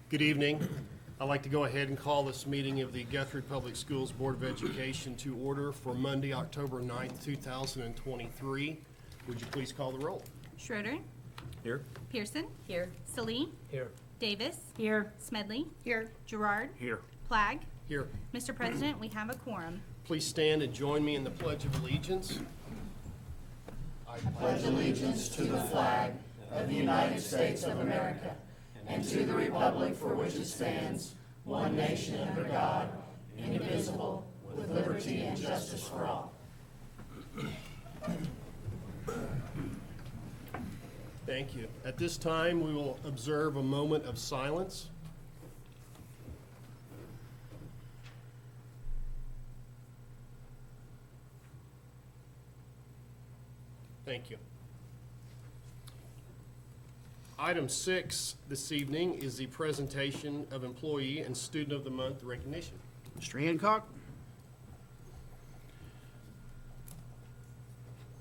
Good evening. I'd like to go ahead and call this meeting of the Guthrie Public Schools Board of Education to order for Monday, October 9th, 2023. Would you please call the roll? Schroeder. Here. Pearson. Here. Salee. Here. Davis. Here. Smedley. Here. Gerard. Here. Plagg. Here. Mr. President, we have a quorum. Please stand and join me in the Pledge of Allegiance. Pledge allegiance to the flag of the United States of America and to the republic for which it stands, one nation under God, indivisible, with liberty and justice for all. Thank you. At this time, we will observe a moment of silence. Thank you. Item 6 this evening is the presentation of Employee and Student of the Month recognition. Mr. Hancock?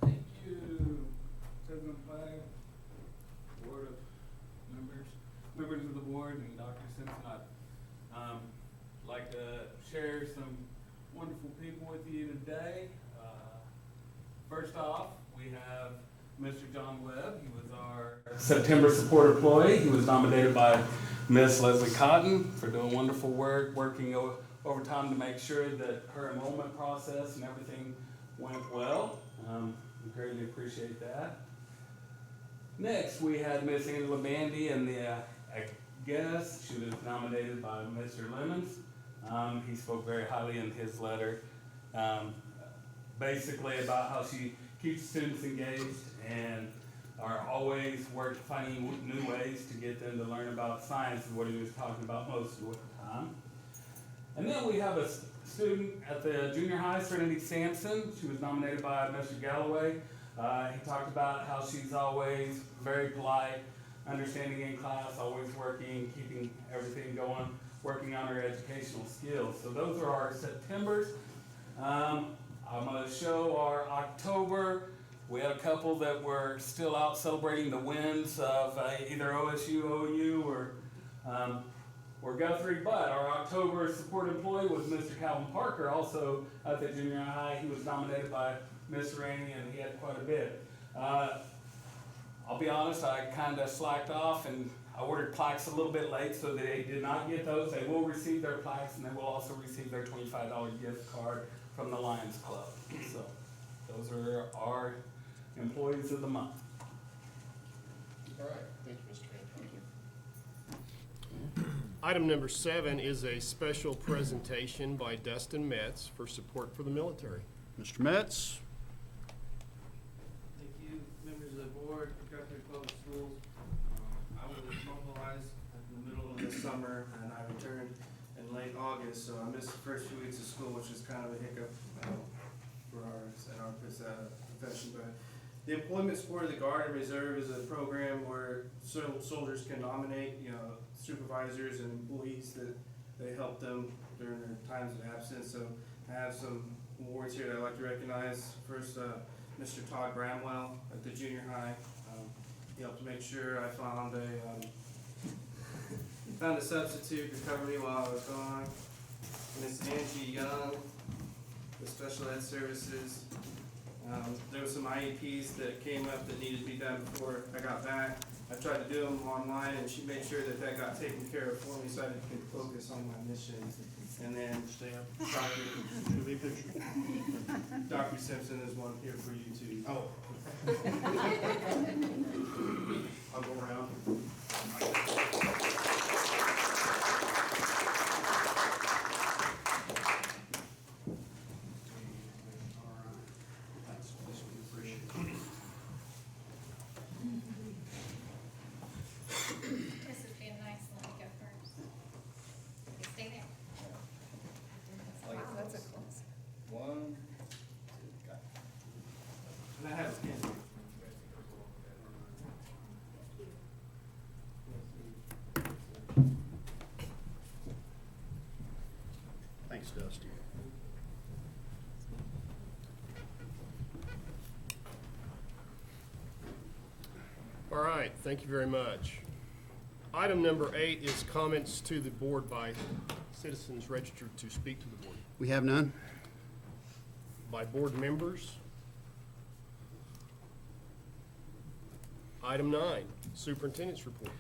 Thank you, President Flagg, board of members of the board, and Dr. Simpson. I'd like to share some wonderful people with you today. First off, we have Mr. John Webb. He was our September support employee. He was nominated by Miss Leslie Cotton for doing wonderful work, working overtime to make sure that her enrollment process and everything went well. We greatly appreciate that. Next, we had Miss Angela Bandy, and I guess she was nominated by Mr. Lemons. He spoke very highly in his letter, basically about how she keeps students engaged and are always finding new ways to get them to learn about science, is what he was talking about most of the time. And then we have a student at the junior high, Serenity Sampson. She was nominated by Mr. Galloway. He talked about how she's always very polite, understanding in class, always working, keeping everything going, working on her educational skills. So those are our Septembers. I'm going to show our October. We had a couple that were still out celebrating the wins of either OSU, OU, or Guthrie, but our October support employee was Mr. Calvin Parker, also at the junior high. He was nominated by Miss Rainey, and he had quite a bit. I'll be honest, I kind of slacked off, and I ordered plaques a little bit late, so they did not get those. They will receive their plaques, and they will also receive their $25 gift card from the Lions Club. So those are our employees of the month. All right. Thank you, Mr. Hancock. Item number 7 is a special presentation by Dustin Metz for support for the military. Mr. Metz? Thank you, members of the board, Guthrie Public Schools. I was mobilized in the middle of the summer, and I returned in late August, so I missed the first few weeks of school, which is kind of a hiccup for our profession. But the Employment Support of the Guard and Reserve is a program where soldiers can nominate, supervisors and employees that they help them during their times of absence. So I have some awards here that I'd like to recognize. First, Mr. Todd Bramwell at the junior high. He helped make sure I found a substitute to cover me while I was gone. Miss Angie Young with Special Ed Services. There were some IEPs that came up that needed to be done before I got back. I tried to do them online, and she made sure that got taken care of for me so I could focus on my mission. And then Dr. Simpson is one here for you too. Oh. I'll go around. This would be a nice one to go first. You stay there. Wow, that's a close. One, And I have a pen. Thanks, Dusty. All right, thank you very much. Item number 8 is comments to the board by citizens registered to speak to the board. We have none. By board members. Item 9, superintendent's report.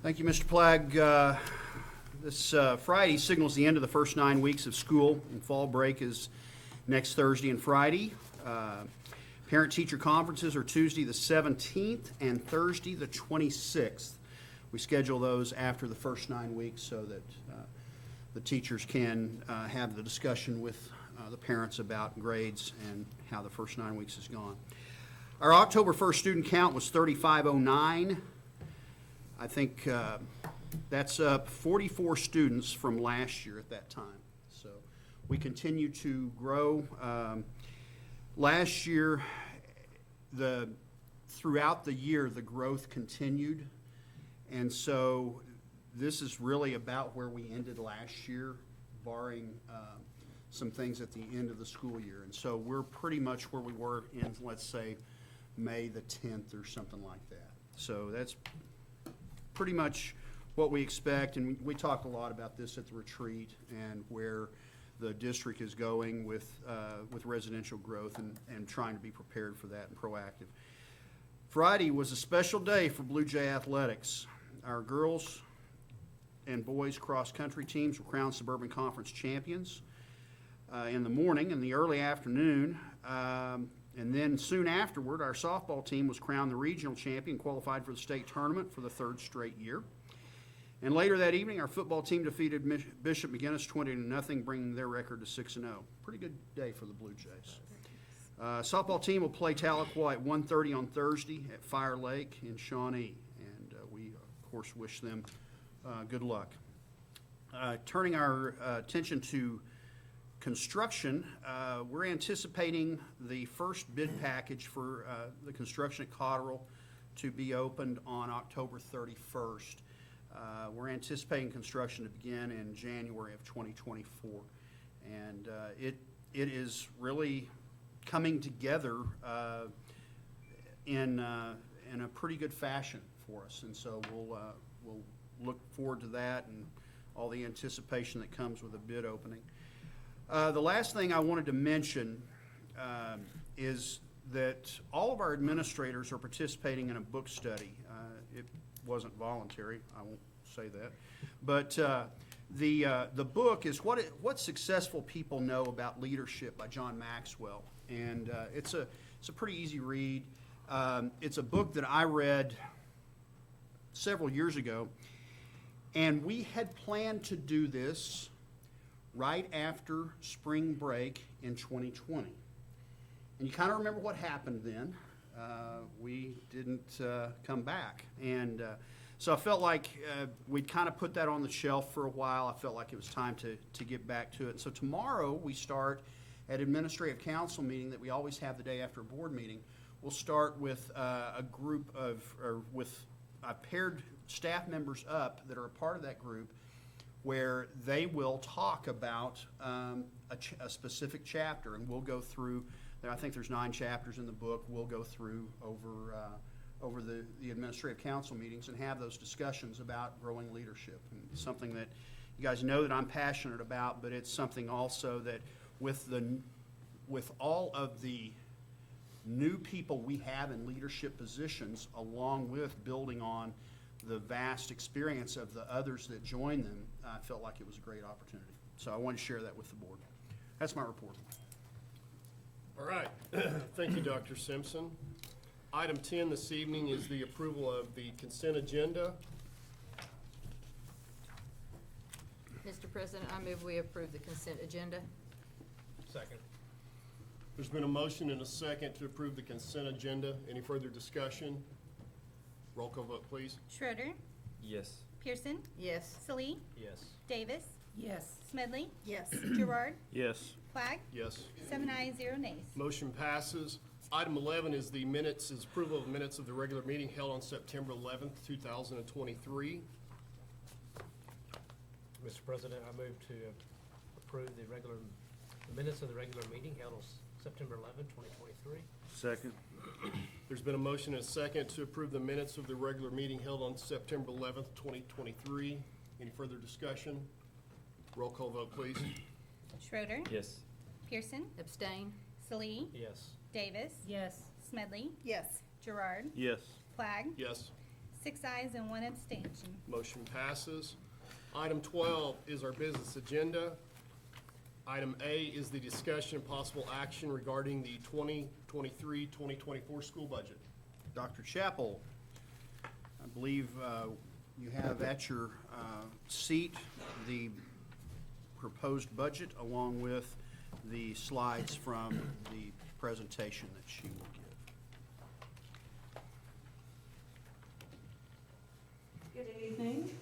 Thank you, Mr. Plagg. This Friday signals the end of the first 9 weeks of school, and fall break is next Thursday and Friday. Parent-teacher conferences are Tuesday the 17th and Thursday the 26th. We schedule those after the first 9 weeks so that the teachers can have the discussion with the parents about grades and how the first 9 weeks has gone. Our October 1st student count was 3,509. I think that's up 44 students from last year at that time. So we continue to grow. Last year, throughout the year, the growth continued. And so this is really about where we ended last year, barring some things at the end of the school year. And so we're pretty much where we were in, let's say, May the 10th or something like that. So that's pretty much what we expect, and we talked a lot about this at the retreat and where the district is going with residential growth and trying to be prepared for that and proactive. Friday was a special day for Blue Jay athletics. Our girls and boys cross-country teams were crowned Suburban Conference champions in the morning and the early afternoon. And then soon afterward, our softball team was crowned the regional champion, qualified for the state tournament for the 3rd straight year. And later that evening, our football team defeated Bishop McGuinness 20-0, bringing their record to 6-0. Pretty good day for the Blue Jays. Softball team will play Tahlequah at 1:30 on Thursday at Fire Lake in Shawnee. And we, of course, wish them good luck. Turning our attention to construction, we're anticipating the first bid package for the construction at Cotterill to be opened on October 31st. We're anticipating construction to begin in January of 2024. And it is really coming together in a pretty good fashion for us. And so we'll look forward to that and all the anticipation that comes with a bid opening. The last thing I wanted to mention is that all of our administrators are participating in a book study. It wasn't voluntary, I won't say that. But the book is What Successful People Know About Leadership by John Maxwell. And it's a pretty easy read. It's a book that I read several years ago. And we had planned to do this right after spring break in 2020. And you kind of remember what happened then. We didn't come back. And so I felt like we'd kind of put that on the shelf for a while. I felt like it was time to get back to it. So tomorrow we start at Administrative Council meeting that we always have the day after a board meeting. We'll start with a group of, I've paired staff members up that are a part of that group where they will talk about a specific chapter, and we'll go through, I think there's 9 chapters in the book, we'll go through over the Administrative Council meetings and have those discussions about growing leadership. And it's something that you guys know that I'm passionate about, but it's something also that with all of the new people we have in leadership positions, along with building on the vast experience of the others that join them, I felt like it was a great opportunity. So I wanted to share that with the board. That's my report. All right, thank you, Dr. Simpson. Item 10 this evening is the approval of the consent agenda. Mr. President, I move we approve the consent agenda. Second. There's been a motion and a second to approve the consent agenda. Any further discussion? Roll call vote, please. Schroeder, Yes. Pearson, Yes. Salee, Yes. Davis, Yes. Smedley, Yes. Gerard, Yes. Flagg, Yes. 7 ayes, 0 nays. Motion passes. Item 11 is the minutes, is approval of minutes of the regular meeting held on September 11th, 2023. Mr. President, I move to approve the minutes of the regular meeting held on September 11, 2023. Second. There's been a motion and a second to approve the minutes of the regular meeting held on September 11th, 2023. Any further discussion? Roll call vote, please. Schroeder, Yes. Pearson, Abstain? Salee, Yes. Davis, Yes. Smedley, Yes. Gerard, Yes. Flagg, Yes. 6 ayes and 1 abstention. Motion passes. Item 12 is our business agenda. Item A is the discussion and possible action regarding the 2023-2024 school budget. Dr. Chappell, I believe you have at your seat the proposed budget along with the slides from the presentation that she will give. Good evening,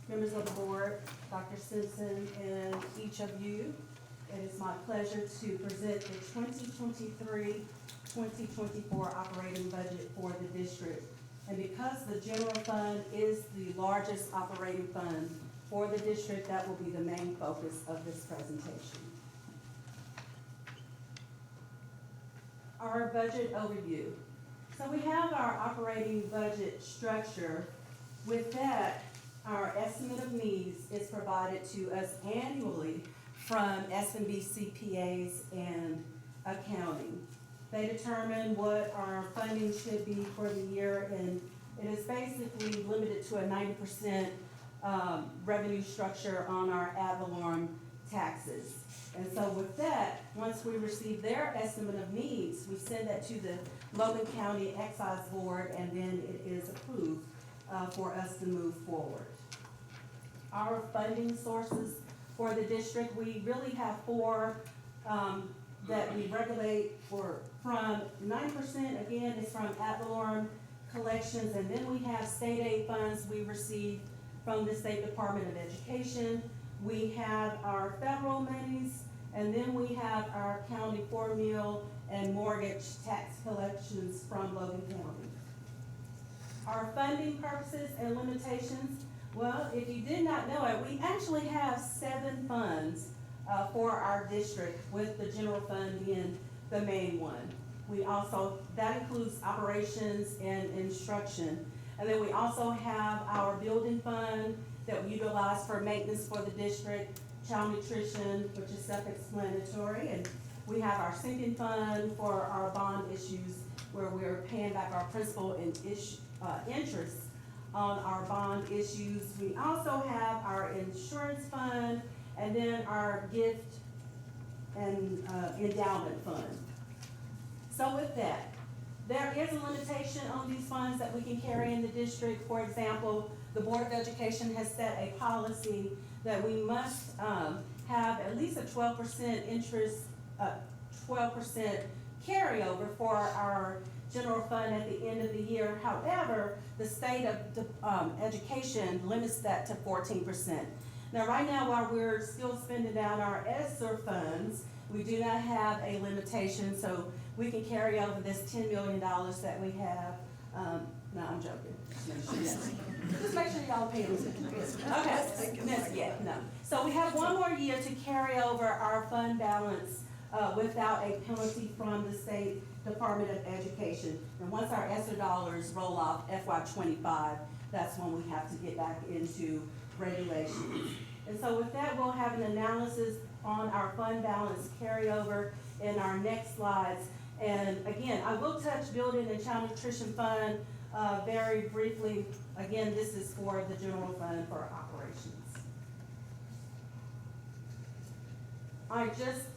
members of the board, Dr. Simpson, and each of you. It is my pleasure to present the 2023-2024 operating budget for the district. And because the general fund is the largest operating fund for the district, that will be the main focus of this presentation. Our budget overview. So we have our operating budget structure. With that, our estimate of needs is provided to us annually from S&B CPAs and accounting. They determine what our funding should be for the year, and it is basically limited to a 90% revenue structure on our ad valorem taxes. And so with that, once we receive their estimate of needs, we send that to the Logan County Excise Board, and then it is approved for us to move forward. Our funding sources for the district, we really have 4 that we regulate for from 90%, again, is from ad valorem collections, and then we have state aid funds we receive from the State Department of Education. We have our federal monies, and then we have our county for-meal and mortgage tax collections from Logan County. Our funding purposes and limitations, well, if you did not know it, we actually have 7 funds for our district, with the general fund being the main one. We also, that includes operations and instruction. And then we also have our building fund that we utilize for maintenance for the district, child nutrition, which is self-explanatory. And we have our sinking fund for our bond issues, where we're paying back our principal and interest on our bond issues. We also have our insurance fund, and then our gift and endowment fund. So with that, there is a limitation on these funds that we can carry in the district. For example, the Board of Education has set a policy that we must have at least a 12% interest, 12% carryover for our general fund at the end of the year. However, the state of education limits that to 14%. Now, right now, while we're still spending down our ESSER funds, we do not have a limitation, so we can carry over this $10 million that we have. No, I'm joking. Just make sure y'all pay attention. Okay, yeah, no. So we have 1 more year to carry over our fund balance without a penalty from the State Department of Education. And once our ESSER dollars roll off FY25, that's when we have to get back into regulations. And so with that, we'll have an analysis on our fund balance carryover in our next slides. And again, I will touch building and child nutrition fund very briefly. Again, this is for the general fund for operations. I just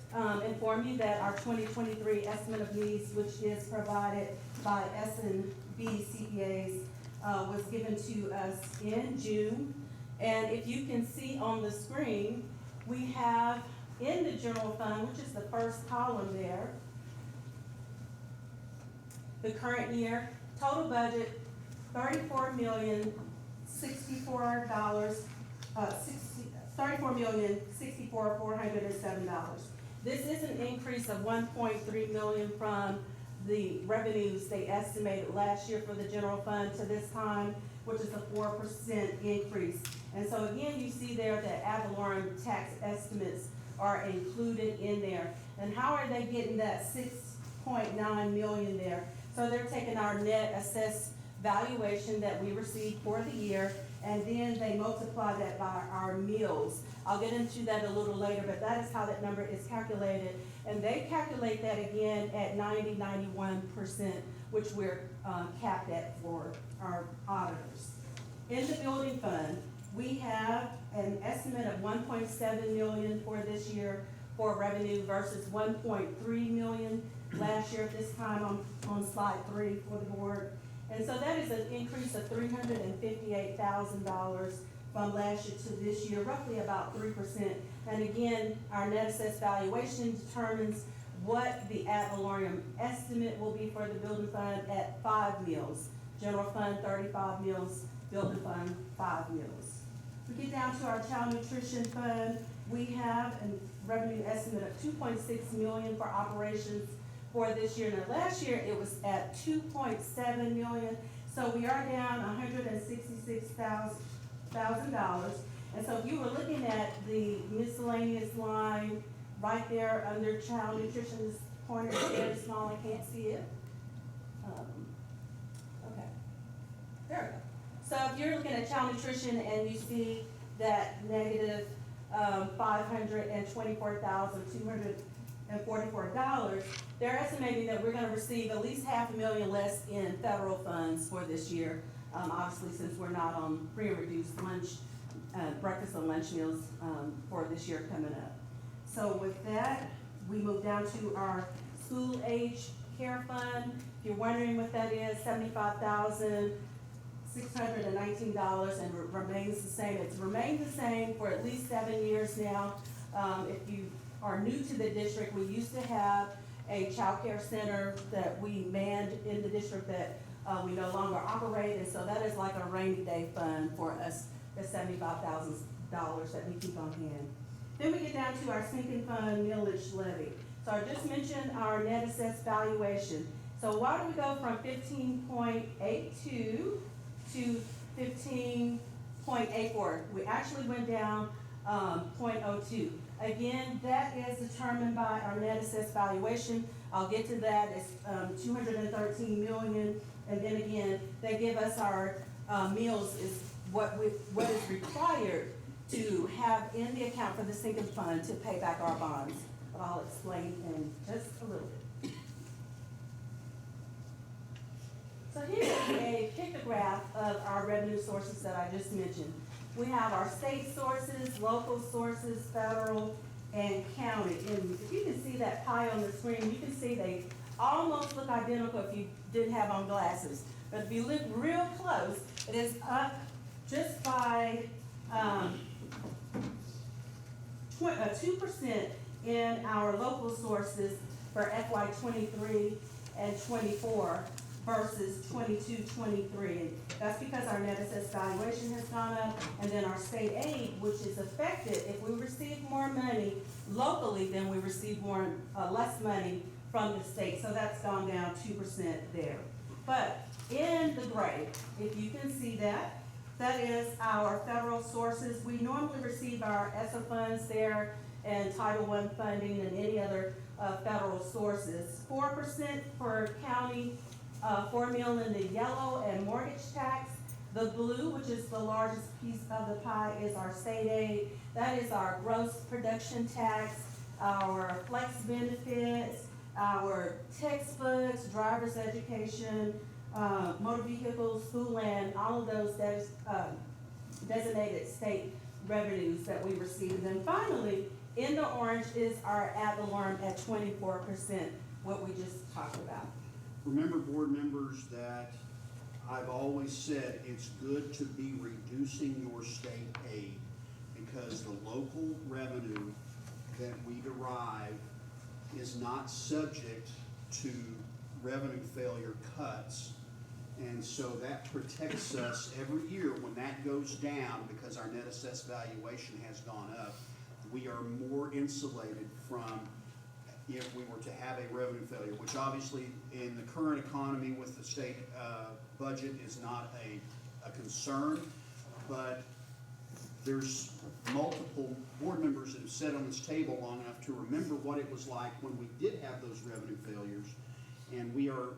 inform you that our 2023 estimate of needs, which is provided by S&B CPAs, was given to us in June. And if you can see on the screen, we have in the general fund, which is the first column there, the current year, total budget, $34,064,407. This is an increase of $1.3 million from the revenues they estimated last year for the general fund to this time, which is a 4% increase. And so again, you see there that ad valorem tax estimates are included in there. And how are they getting that 6.9 million there? So they're taking our net assessed valuation that we received for the year, and then they multiply that by our mills. I'll get into that a little later, but that is how that number is calculated. And they calculate that again at 91%, which we're capped at for our auditors. In the building fund, we have an estimate of 1.7 million for this year for revenue versus 1.3 million last year at this time on slide 3 for the board. And so that is an increase of $358,000 from last year to this year, roughly about 3%. And again, our net assessed valuation determines what the ad valorem estimate will be for the building fund at 5 mills. General fund, 35 mills, building fund, 5 mills. We get down to our child nutrition fund, we have a revenue estimate of 2.6 million for operations for this year. Now, last year, it was at 2.7 million, so we are down $166,000. And so if you were looking at the miscellaneous line right there under child nutrition, this corner is very small, I can't see it. Okay, there we go. So if you're looking at child nutrition and you see that negative $524,244, they're estimating that we're gonna receive at least $500,000 less in federal funds for this year. Obviously, since we're not on free and reduced lunch, breakfast and lunch meals for this year coming up. So with that, we move down to our school age care fund. If you're wondering what that is, $75,619, and remains the same. It's remained the same for at least 7 years now. If you are new to the district, we used to have a child care center that we manned in the district that we no longer operate, and so that is like a rainy day fund for us, the $75,000 that we keep on hand. Then we get down to our sinking fund millage levy. So I just mentioned our net assessed valuation. So why do we go from 15.82 to 15.84? We actually went down 0.02. Again, that is determined by our net assessed valuation. I'll get to that. It's 213 million. And then again, they give us our meals is what is required to have in the account for the sinking fund to pay back our bonds. But I'll explain in just a little bit. So here's a pictograph of our revenue sources that I just mentioned. We have our state sources, local sources, federal, and county. And if you can see that pie on the screen, you can see they almost look identical if you didn't have on glasses. But if you look real close, it is up just by 2% in our local sources for FY '23 and '24 versus 22-23. That's because our net assessed valuation has gone up, and then our state aid, which is affected, if we receive more money locally, then we receive less money from the state, so that's gone down 2% there. But in the gray, if you can see that, that is our federal sources. We normally receive our ESSA funds there and Title I funding and any other federal sources. 4% for county, 4 million in the yellow and mortgage tax. The blue, which is the largest piece of the pie, is our state aid. That is our gross production tax, our flex benefits, our textbooks, driver's education, motor vehicles, school land, all of those designated state revenues that we receive. And then finally, in the orange is our ad valorem at 24%, what we just talked about. Remember, board members, that I've always said it's good to be reducing your state aid because the local revenue that we derive is not subject to revenue failure cuts. And so that protects us every year when that goes down because our net assessed valuation has gone up. We are more insulated from if we were to have a revenue failure, which obviously in the current economy with the state budget is not a concern, but there's multiple board members that have sat on this table long enough to remember what it was like when we did have those revenue failures. And we are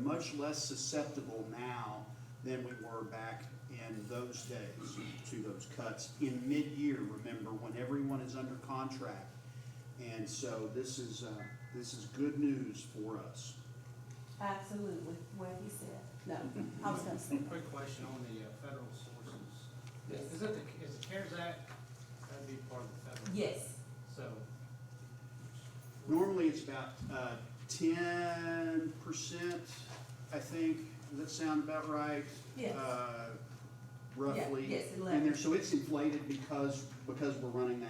much less susceptible now than we were back in those days to those cuts in mid-year, remember, when everyone is under contract. And so this is good news for us. Absolutely, what he said. No, I was gonna say. Quick question on the federal sources. Is the CARES Act, that'd be part of the federal? Yes, So, Normally, it's about 10%, I think. Does that sound about right? yes. Roughly. Yeah, yes, And 11. there, so it's inflated because we're running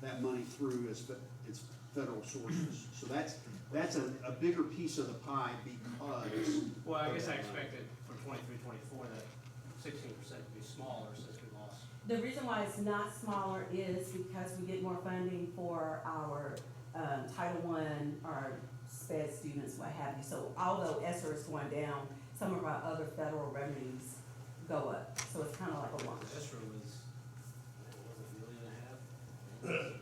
that money through as it's federal sources. So that's a bigger piece of the pie because. well, I guess I expected for 23-24 that 16% would be smaller since we lost. The reason why it's not smaller is because we get more funding for our Title I, our SPED students, what have you. So although ESSER is going down, some of our other federal revenues go up. So it's kind of like a wash. ESSER was $1.5 million.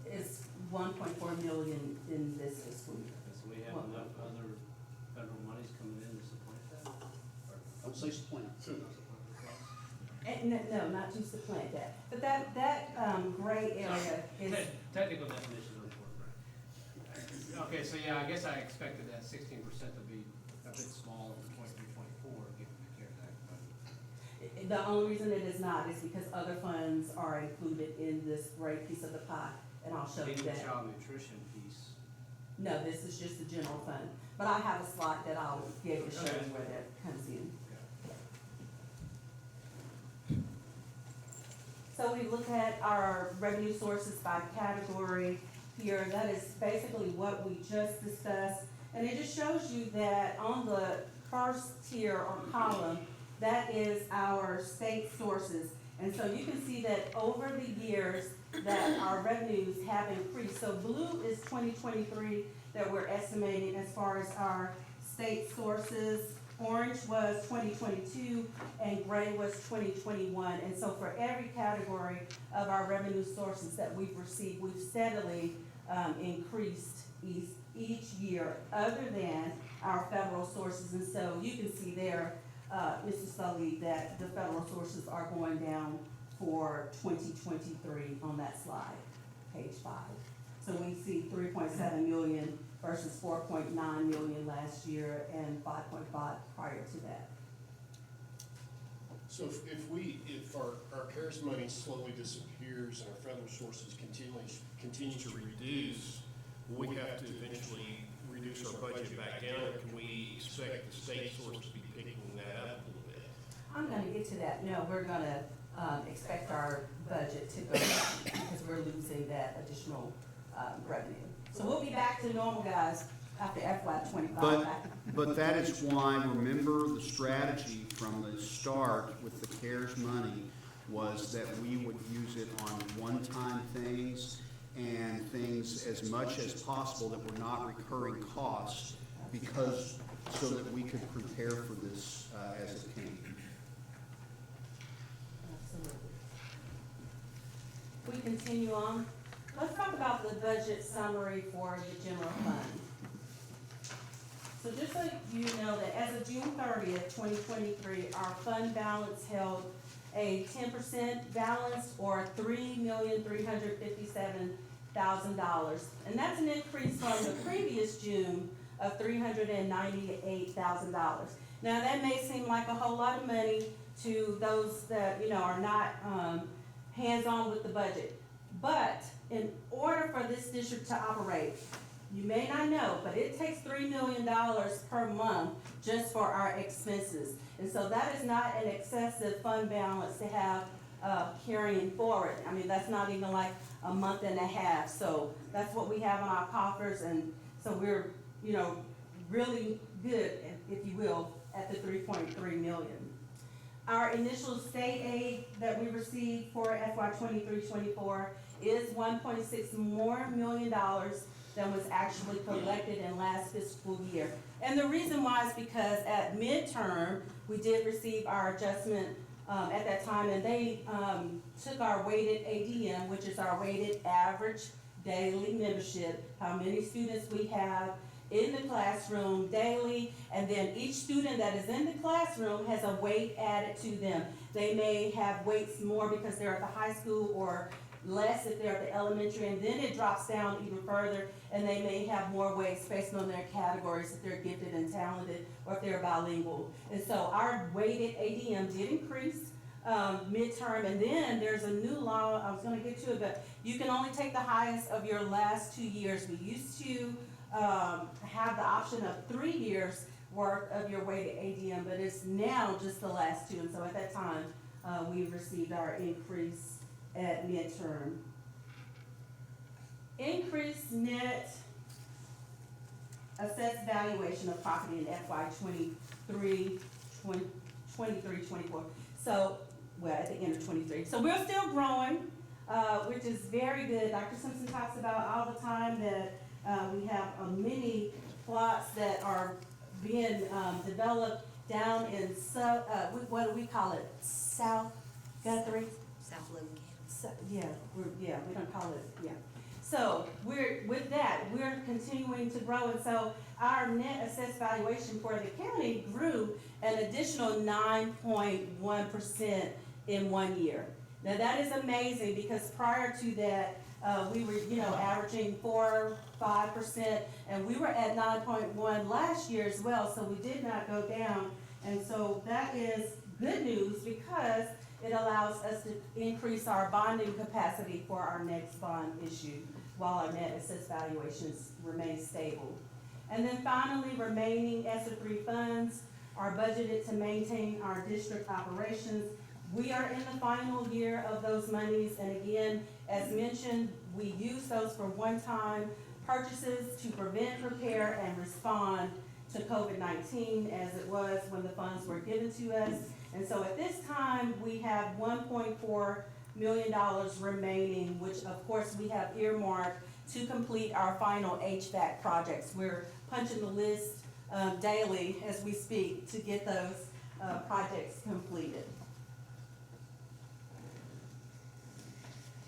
It's 1.4 million in this fiscal year. So we have enough other federal monies coming in to support that? Don't say supplant. And no, not to supplant that. But that gray area is, Technical definition of the word, right? Okay, so yeah, I guess I expected that 16% to be a bit smaller for 23-24, given the CARES Act budget. the only reason it is not is because other funds are included in this gray piece of the pie. And I'll show you Even the that. child nutrition piece. No, this is just the general fund. But I have a slide that I'll be able to show you where that comes in. So we look at our revenue sources by category here. That is basically what we just discussed. And it just shows you that on the first tier or column, that is our state sources. And so you can see that over the years that our revenues have increased. So blue is 2023 that we're estimating as far as our state sources. Orange was 2022 and gray was 2021. And so for every category of our revenue sources that we've received, we've steadily increased each year other than our federal sources. And so you can see there, Mr. Sully, that the federal sources are going down for 2023 on that slide, page 5. So we see 3.7 million versus 4.9 million last year and 5.5 prior to that. So if our CARES money slowly disappears and our federal sources continue to reduce, will we have to eventually reduce our budget back down, or can we expect the state source to be picking that up a little bit? I'm gonna get to that. No, we're gonna expect our budget to go down because we're losing that additional revenue. So we'll be back to normal, guys, after FY25. But that is why, remember, the strategy from the start with the CARES money was that we would use it on one-time things and things as much as possible that were not recurring costs, because, so that we could prepare for this as it came. Absolutely. We continue on. Let's talk about the budget summary for the general fund. So just so you know that as of June 30th, 2023, our fund balance held a 10% balance or $3,357,000. And that's an increase from the previous June of $398,000. Now that may seem like a whole lot of money to those that, are not hands-on with the budget. But in order for this district to operate, you may not know, but it takes $3 million per month just for our expenses. And so that is not an excessive fund balance to have carrying forward. I mean, that's not even like a month and a half. So that's what we have in our coffers. And so we're, really good, if you will, at the 3.3 million. Our initial state aid that we received for FY 23-24 is $1.6 million than was actually collected in last fiscal year. And the reason why is because at midterm, we did receive our adjustment at that time, and they, took our weighted ADM, which is our weighted average daily membership, how many students we have in the classroom daily, and then each student that is in the classroom has a weight added to them. They may have weights more because they're at the high school, or less if they're at the elementary, and then it drops down even further, and they may have more weights based on their categories, if they're gifted and talented, or if they're bilingual. And so our weighted ADM did increase midterm, and then there's a new law, I was gonna get to it, but you can only take the highest of your last 2 years. We used to have the option of 3 years worth of your weighted ADM, but it's now just the last 2, and so at that time, we received our increase at midterm. Increased net assessed valuation of property in FY 23-24. So, well, at the end of 23. So we're still growing, which is very good. Dr. Simpson talks about all the time that we have many plots that are being developed down in what do we call it? South Guthrie? South Logan County. Yeah, we don't call it, yeah. So with that, we're continuing to grow, and so our net assessed valuation for the county grew an additional 9.1% in 1 year. Now that is amazing, because prior to that, we were, averaging 4-5%, and we were at 9.1 last year as well, so we did not go down. And so that is good news, because it allows us to increase our bonding capacity for our next bond issue, while our net assessed valuations remain stable. And then finally, remaining ESSER 3 funds are budgeted to maintain our district operations. We are in the final year of those monies, and again, as mentioned, we use those for one-time purchases to prevent, prepare, and respond to COVID-19, as it was when the funds were given to us. And so at this time, we have $1.4 million remaining, which of course we have earmarked to complete our final HVAC projects. We're punching the list daily as we speak to get those projects completed.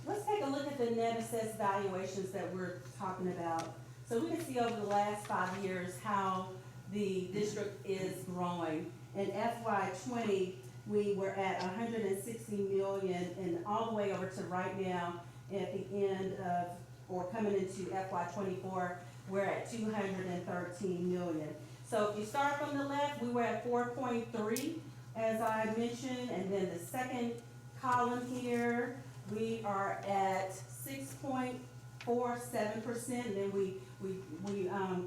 Let's take a look at the net assessed valuations that we're talking about. So we can see over the last 5 years how the district is growing. In FY 20, we were at $160 million, and all the way over to right now at the end of, or coming into FY 24, we're at $213 million. So if you start from the left, we were at 4.3, as I mentioned, and then the second column here, we are at 6.47%, and then we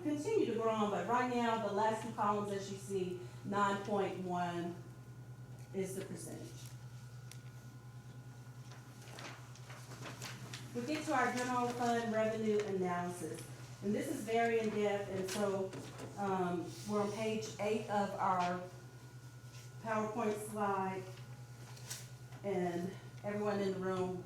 continue to grow on, but right now, the last 2 columns, as you see, 9.1 is the percentage. We get to our general fund revenue analysis, and this is very in-depth, and so we're on page 8 of our PowerPoint slide, and everyone in the room,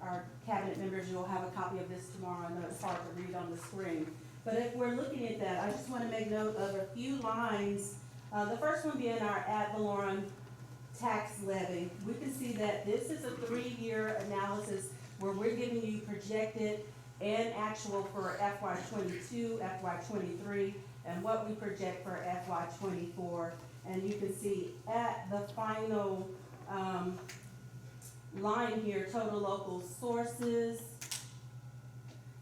our cabinet members, you'll have a copy of this tomorrow. I know it's hard to read on the screen, but if we're looking at that, I just want to make note of a few lines. The first one being our ad valorem tax levy. We can see that this is a 3-year analysis where we're giving you projected and actual for FY 22, FY 23, and what we project for FY 24. And you can see at the final line here, total local sources.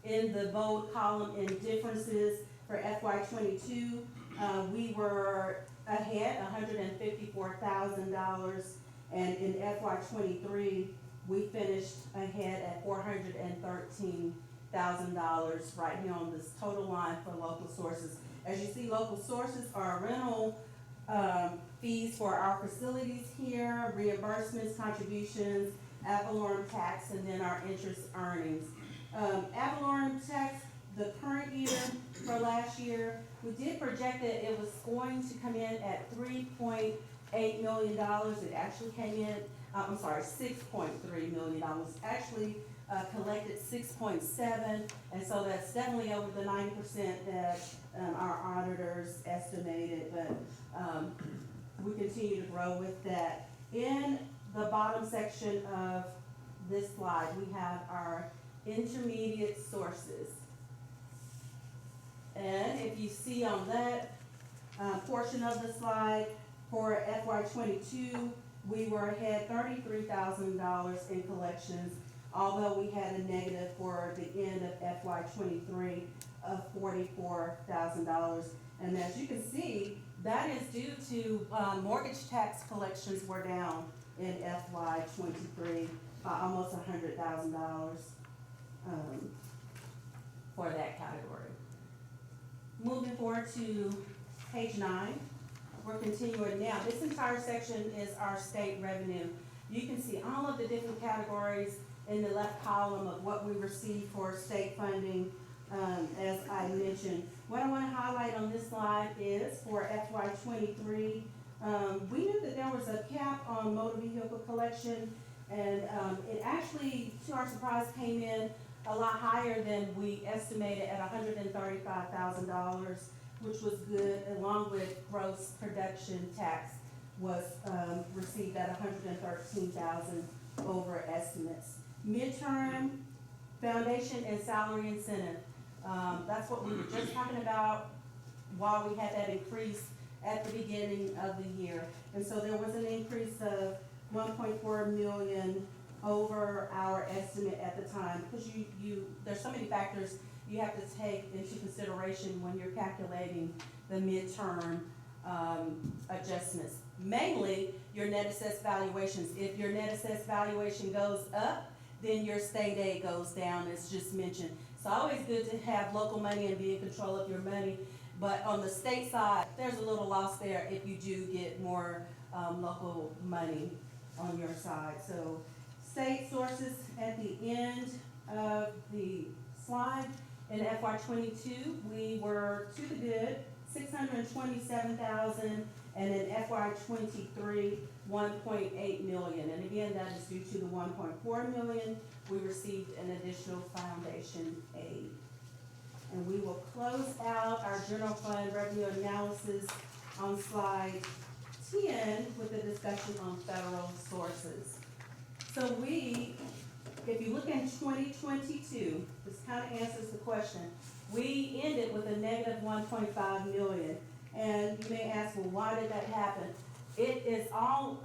In the bold column in differences for FY 22, we were ahead $154,000, and in FY 23, we finished ahead at $413,000 right here on this total line for local sources. As you see, local sources are rental fees for our facilities here, reimbursements, contributions, ad valorem tax, and then our interest earnings. Ad valorem tax, the current year for last year, we did project that it was going to come in at $3.8 million. It actually came in, $6.3 million. Actually collected 6.7, and so that's definitely over the 90% that our auditors estimated, but we continue to grow with that. In the bottom section of this slide, we have our intermediate sources. And if you see on that portion of the slide, for FY '22, we were ahead $33,000 in collections, although we had a negative for the end of FY '23 of $44,000. And as you can see, that is due to mortgage tax collections were down in FY '23 by almost $100,000 for that category. Moving forward to page 9, we're continuing now. This entire section is our state revenue. You can see all of the different categories in the left column of what we receive for state funding, as I mentioned. What I want to highlight on this slide is for FY '23, we knew that there was a cap on motor vehicle collection, and it actually, to our surprise, came in a lot higher than we estimated at $135,000, which was good, along with gross production tax was received at $113,000 over estimates. Midterm, foundation and salary incentive. That's what we were just talking about while we had that increase at the beginning of the year. And so there was an increase of 1.4 million over our estimate at the time, because there's so many factors you have to take into consideration when you're calculating the midterm adjustments. Mainly your net assessed valuations. If your net assessed valuation goes up, then your state aid goes down, as just mentioned. It's always good to have local money and be in control of your money, but on the state side, there's a little loss there if you do get more local money on your side. So state sources at the end of the slide. In FY '22, we were to the good, $627,000, and in FY '23, $1.8 million. And again, that is due to the $1.4 million. We received an additional foundation aid. And we will close out our general fund revenue analysis on slide 10 with a discussion on federal sources. So if you look in 2022, this kind of answers the question. We ended with a negative 1.5 million. And you may ask, well, why did that happen? It is all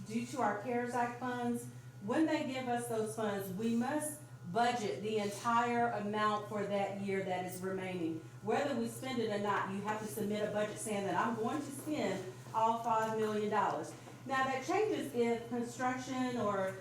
due to our CARES Act funds. When they give us those funds, we must budget the entire amount for that year that is remaining. Whether we spend it or not, you have to submit a budget saying that I'm going to spend all $5 million. Now that changes if construction or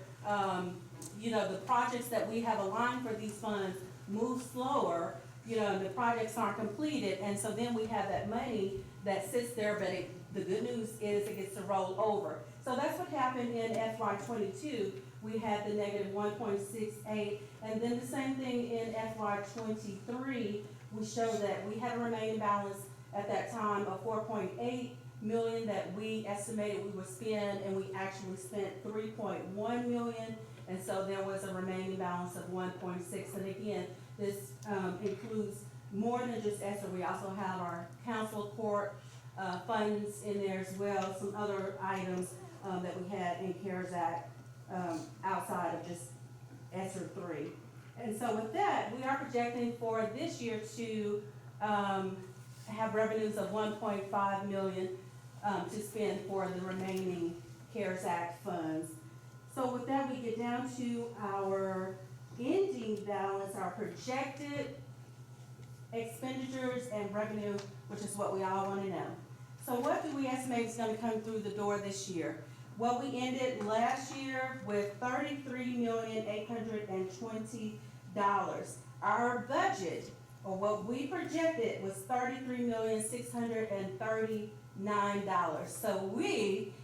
the projects that we have aligned for these funds move slower, the projects aren't completed, and so then we have that money that sits there, but the good news is it gets to roll over. So that's what happened in FY '22. We had the negative 1.68, and then the same thing in FY '23. We showed that we had a remaining balance at that time of 4.8 million that we estimated we would spend, and we actually spent 3.1 million, and so there was a remaining balance of 1.6. And again, this includes more than just ESSER. We also have our council court funds in there as well, some other items that we had in CARES Act outside of just ESSER 3. And so with that, we are projecting for this year to have revenues of 1.5 million to spend for the remaining CARES Act funds. So with that, we get down to our ending balance, our projected expenditures and revenue, which is what we all want to know. So what do we estimate is going to come through the door this year? Well, we ended last year with $33,820,000. Our budget, or what we projected, was $33,639,000. So we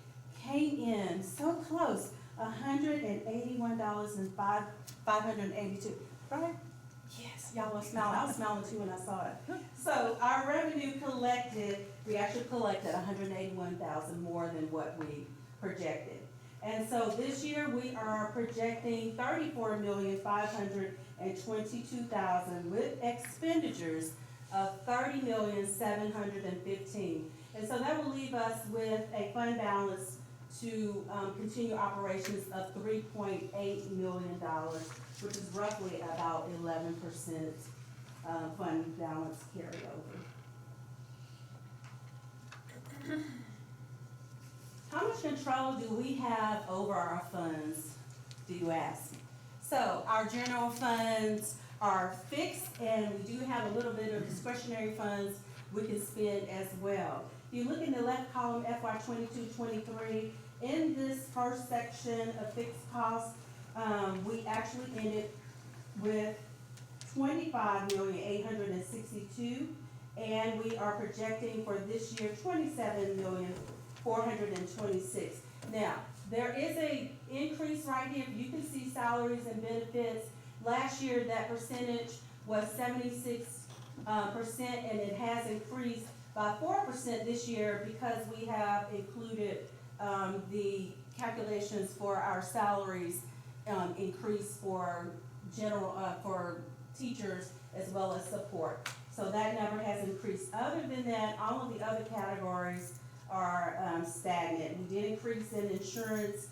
came in so close, $181,582. Right? Yes, y'all are smiling. I was smiling too when I saw it. So our revenue collected, we actually collected $181,000 more than what we projected. And so this year we are projecting $34,522,000 with expenditures of $30,715,000. And so that will leave us with a fund balance to, continue operations of $3.8 million, which is roughly about 11%, fund balance carryover. How much control do we have over our funds, do you ask? So our general funds are fixed, and we do have a little bit of discretionary funds we can spend as well. If you look in the left column, FY 22-23, in this first section of fixed costs, we actually ended with $25,862,000, and we are projecting for this year $27,426,000. Now, there is a increase right here. You can see salaries and benefits. Last year, that percentage was 76%, and it has increased by 4% this year because we have included the calculations for our salaries increase for general, for teachers as well as support. So that number has increased. Other than that, all of the other categories are stagnant. We did increase in insurance.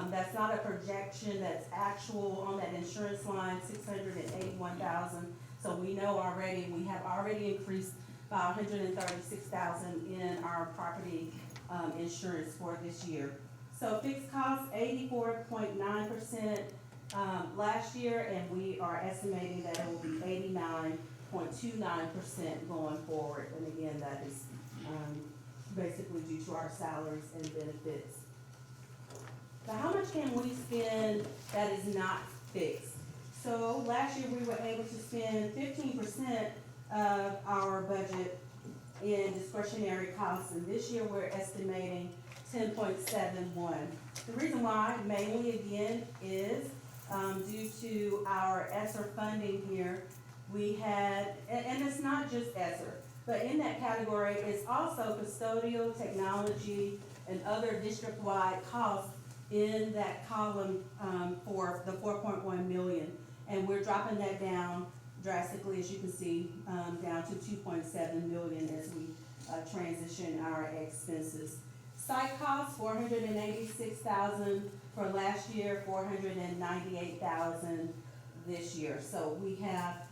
That's not a projection, that's actual on that insurance line, $681,000. So we know already, we have already increased by $136,000 in our property insurance for this year. So fixed costs, 84.9% last year, and we are estimating that it will be 89.29% going forward. And again, that is basically due to our salaries and benefits. So how much can we spend that is not fixed? So last year we were able to spend 15% of our budget in discretionary costs, and this year we're estimating 10.71. The reason why mainly again is due to our ESSER funding here. We had, and it's not just ESSER, but in that category is also custodial, technology, and other district-wide costs in that column for the 4.1 million. And we're dropping that down drastically, as you can see, down to 2.7 million as we transition our expenses. Site costs, 486,000 for last year, 498,000 this year. So we have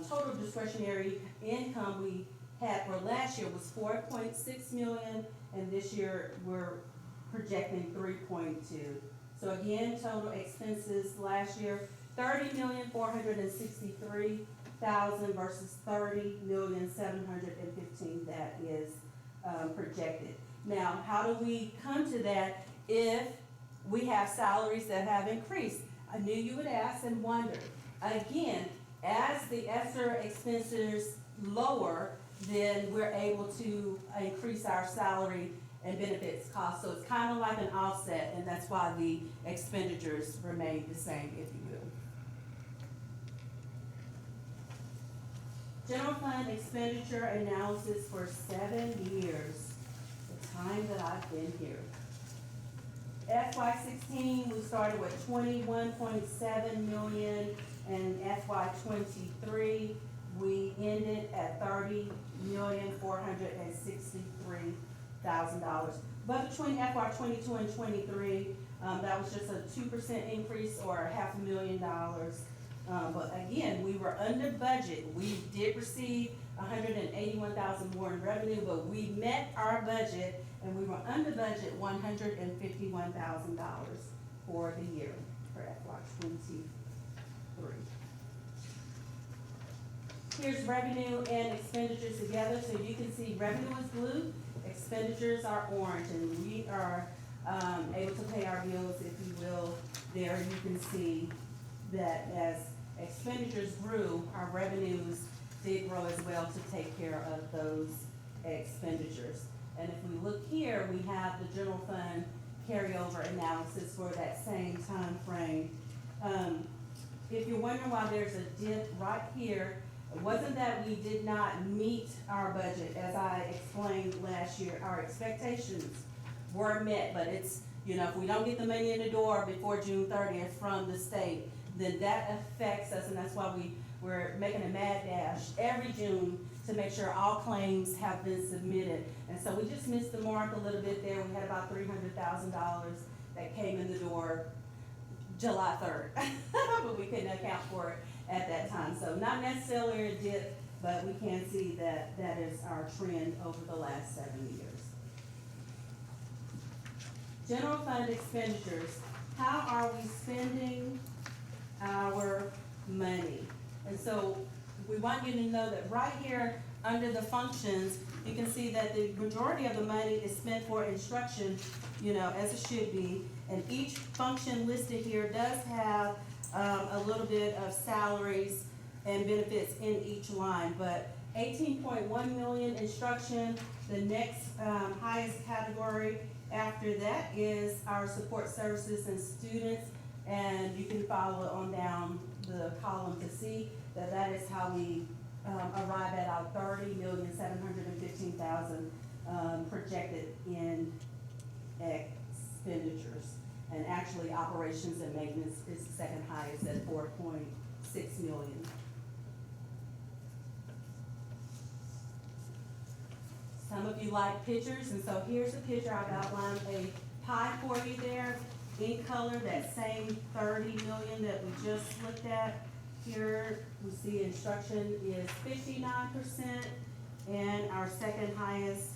total discretionary income we had for last year was 4.6 million, and this year we're projecting 3.2. So again, total expenses last year, 30,463,000 versus 30,715,000 that is projected. Now, how do we come to that if we have salaries that have increased? I knew you would ask and wonder. Again, as the ESSER expenses lower, then we're able to increase our salary and benefits costs. So it's kind of like an offset, and that's why the expenditures remain the same, if you will. General fund expenditure analysis for 7 years, the time that I've been here. FY16, we started with 21.7 million, and FY23, we ended at $30,463,000. But between FY22 and 23, that was just a 2% increase or $500,000. But again, we were under budget. We did receive $181,000 more in revenue, but we met our budget, and we were under budget $151,000 for the year for FY23. Here's revenue and expenditures together, so you can see revenue is blue, expenditures are orange, and we are able to pay our bills, if you will. There you can see that as expenditures grew, our revenues did grow as well to take care of those expenditures. And if we look here, we have the general fund carryover analysis for that same time frame. If you're wondering why there's a dip right here, it wasn't that we did not meet our budget. As I explained last year, our expectations were met, but it's, you know, if we don't get the money in the door before June 30th from the state, then that affects us, and that's why we're making a mad dash every June to make sure all claims have been submitted. And so we just missed the mark a little bit there. We had about $300,000 that came in the door July 3rd, but we couldn't account for it at that time. So not necessarily a dip, but we can see that that is our trend over the last 7 years. General fund expenditures. How are we spending our money? And so we want you to know that right here under the functions, you can see that the majority of the money is spent for instruction, as it should be. And each function listed here does have a little bit of salaries and benefits in each line. But 18.1 million instruction, the next highest category after that is our support services and students. And you can follow on down the column to see that that is how we arrive at our $30,715,000 projected in expenditures. And actually, operations and maintenance is the second highest at 4.6 million. Some of you like pictures, and so here's a picture. I've outlined a pie for you there in color, that same 30 million that we just looked at. Here we see instruction is 59%, and our second highest,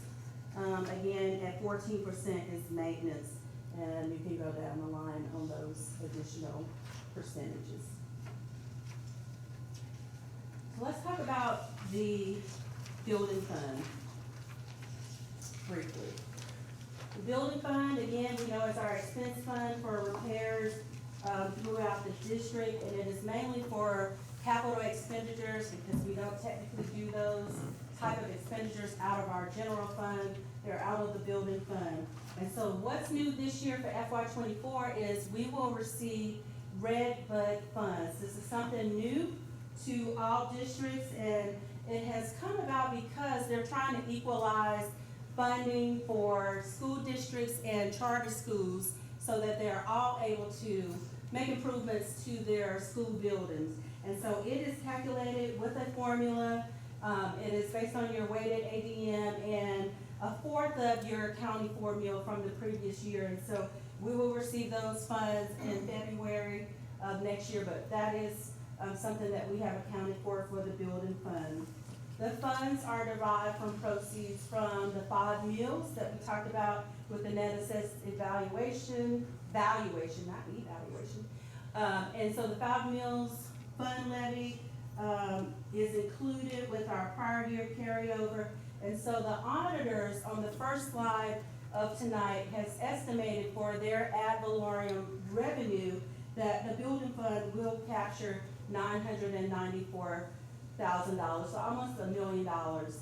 again at 14%, is maintenance. And you can go down the line on those additional percentages. So let's talk about the building fund briefly. The building fund, again, we know is our expense fund for repairs throughout the district, and it is mainly for capital expenditures because we don't technically do those type of expenditures out of our general fund. They're out of the building fund. And so what's new this year for FY24 is we will receive Red Bud funds. This is something new to all districts, and it has come about because they're trying to equalize funding for school districts and charter schools so that they're all able to make improvements to their school buildings. And so it is calculated with a formula. It is based on your weighted ADM and a fourth of your county 4 meal from the previous year. And so we will receive those funds in February of next year, but that is something that we have accounted for the building fund. The funds are derived from proceeds from the 5 meals that we talked about with the net assessed valuation, not evaluation. And so the 5 meals fund levy is included with our prior year carryover. And so the auditors on the first slide of tonight has estimated for their ad valorem revenue that the building fund will capture $994,000, so almost $1 million